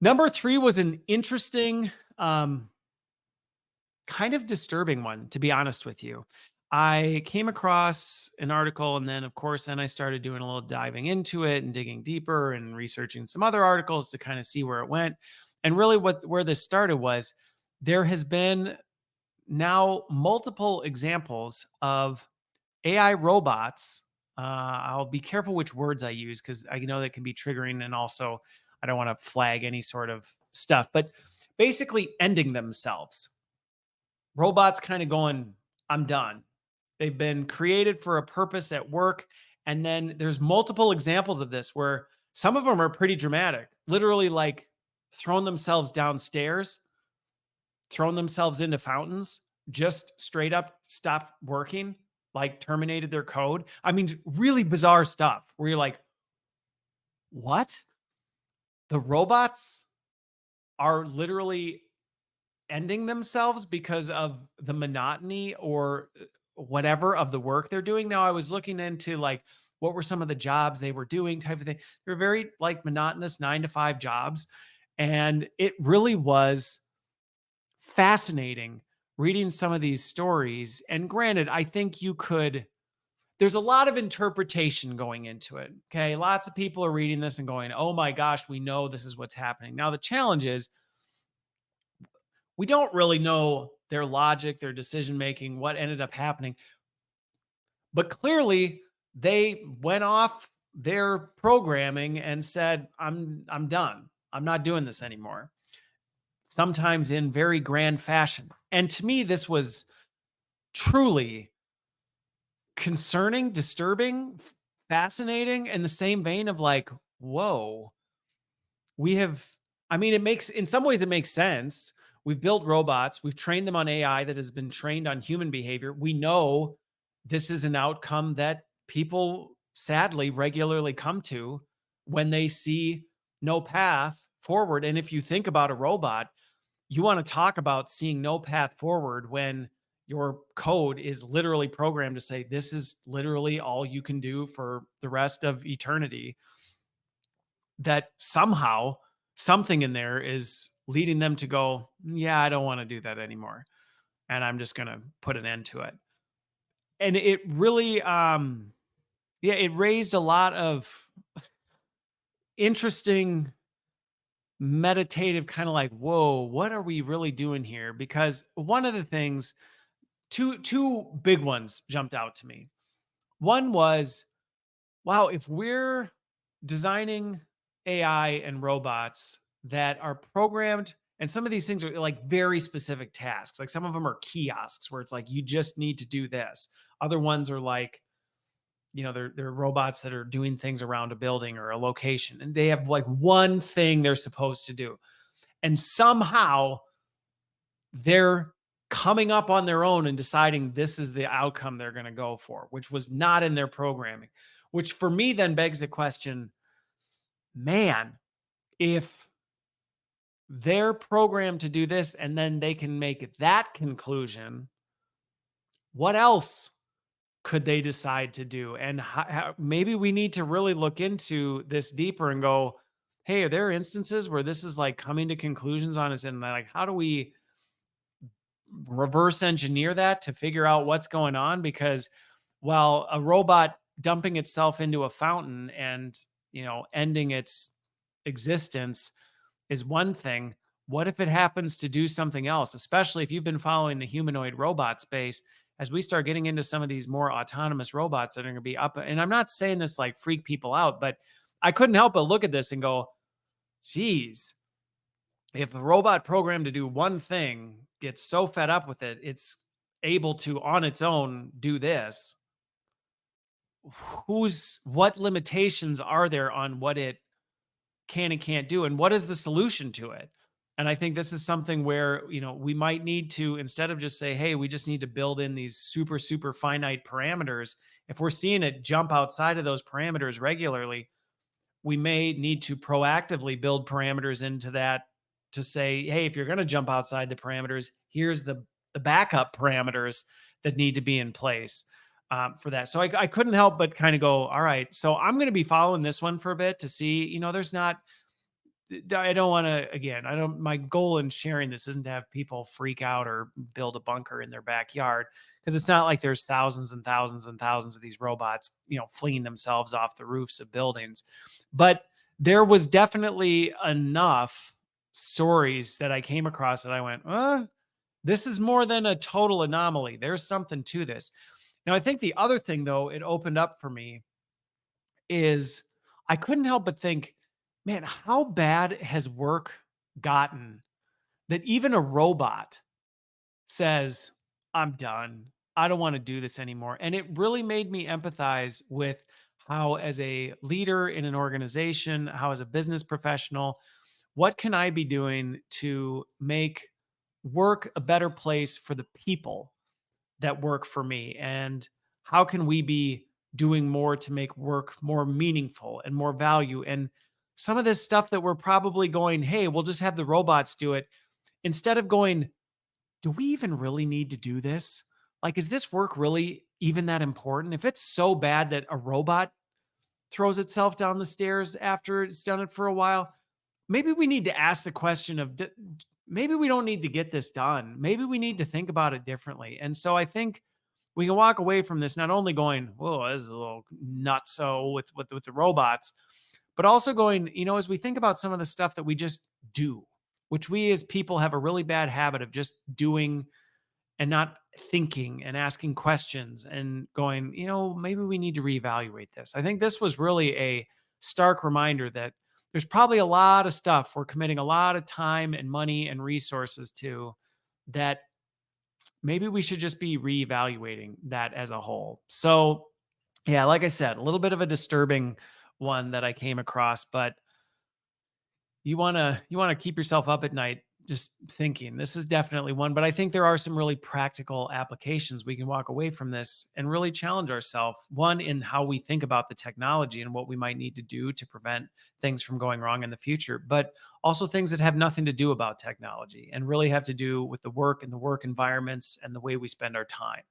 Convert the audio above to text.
Number 3 was an interesting, um, kind of disturbing one, to be honest with you. I came across an article, and then, of course, then I started doing a little diving into it and digging deeper and researching some other articles to kind of see where it went. And really, where this started was there has been now multiple examples of AI robots. I'll be careful which words I use because I know that can be triggering, and also I don't want to flag any sort of stuff. But basically, ending themselves. Robots kind of going, "I'm done." They've been created for a purpose at work, and then there's multiple examples of this where some of them are pretty dramatic, literally like throwing themselves downstairs, thrown themselves into fountains, just straight up stopped working, like terminated their code. I mean, really bizarre stuff where you're like, what? The robots are literally ending themselves because of the monotony or whatever of the work they're doing. Now, I was looking into like what were some of the jobs they were doing, type of thing. They're very like monotonous 9 to 5 jobs. And it really was fascinating reading some of these stories. And granted, I think there's a lot of interpretation going into it. Okay. Lots of people are reading this and going, oh my gosh, we know this is what's happening. Now, the challenge is we don't really know their logic, their decision making, what ended up happening. But clearly, they went off their programming and said, I'm done. I'm not doing this anymore." Sometimes in very grand fashion. And to me, this was truly concerning, disturbing, fascinating, in the same vein of like, whoa, we have, I mean, it makes, in some ways, it makes sense. We've built robots, we've trained them on AI that has been trained on human behavior. We know this is an outcome that people sadly regularly come to when they see no path forward. And if you think about a robot, you want to talk about seeing no path forward when your code is literally programmed to say this is literally all you can do for the rest of eternity, that somehow something in there is leading them to go, yeah, I don't want to do that anymore, and I'm just going to put an end to it. And it really yeah, it raised a lot of interesting meditative kind of like, whoa, what are we really doing here? Because one of the things, two big ones jumped out to me. One was, wow, if we're designing AI and robots that are programmed, and some of these things are like very specific tasks, like some of them are kiosks where it's like you just need to do this. Other ones are like, they're robots that are doing things around a building or a location, and they have like one thing they're supposed to do. And somehow they're coming up on their own and deciding this is the outcome they're going to go for, which was not in their programming, which for me then begs the question, man, if they're programmed to do this and then they can make that conclusion, what else could they decide to do? And maybe we need to really look into this deeper and go, hey, are there instances where this is like coming to conclusions on us? And like, how do we reverse engineer that to figure out what's going on? Because while a robot dumping itself into a fountain and, ending its existence is one thing, what if it happens to do something else? Especially if you've been following the humanoid robot space, as we start getting into some of these more autonomous robots that are going to be up. And I'm not saying this like freak people out, but I couldn't help but look at this and go, geez, if a robot programmed to do one thing gets so fed up with it, it's able to on its own do this. What limitations are there on what it can and can't do? And what is the solution to it? And I think this is something where, we might need to, instead of just say, hey, we just need to build in these super, super finite parameters. If we're seeing it jump outside of those parameters regularly, we may need to proactively build parameters into that to say, hey, if you're going to jump outside the parameters, here's the backup parameters that need to be in place for that. So I couldn't help but kind of go, all right, so I'm going to be following this one for a bit to see, there's not I don't want to, again, I don't, my goal in sharing this isn't to have people freak out or build a bunker in their backyard, because it's not like there's thousands and thousands and thousands of these robots, flinging themselves off the roofs of buildings. But there was definitely enough stories that I came across that I went, this is more than a total anomaly. There's something to this. Now, I think the other thing, though, it opened up for me is I couldn't help but think, man, how bad has work gotten that even a robot says, I'm done. I don't want to do this anymore. And it really made me empathize with how, as a leader in an organization, how, as a business professional, what can I be doing to make work a better place for the people that work for me? And how can we be doing more to make work more meaningful and more value? And some of this stuff that we're probably going, hey, we'll just have the robots do it, instead of going, do we even really need to do this? Like, is this work really even that important? If it's so bad that a robot throws itself down the stairs after it's done it for a while, maybe we need to ask the question of, maybe we don't need to get this done. Maybe we need to think about it differently. And so I think we can walk away from this not only going, "Whoa, this is a little nutso with the robots," but also going, as we think about some of the stuff that we just do, which we as people have a really bad habit of just doing and not thinking and asking questions and going, maybe we need to reevaluate this. I think this was really a stark reminder that there's probably a lot of stuff we're committing a lot of time and money and resources to, that maybe we should just be reevaluating that as a whole. So, yeah, like I said, a little bit of a disturbing one that I came across, but you want to keep yourself up at night just thinking. This is definitely one, but I think there are some really practical applications we can walk away from this and really challenge ourselves, one, in how we think about the technology and what we might need to do to prevent things from going wrong in the future, but also things that have nothing to do about technology and really have to do with the work and the work environments and the way we spend our time.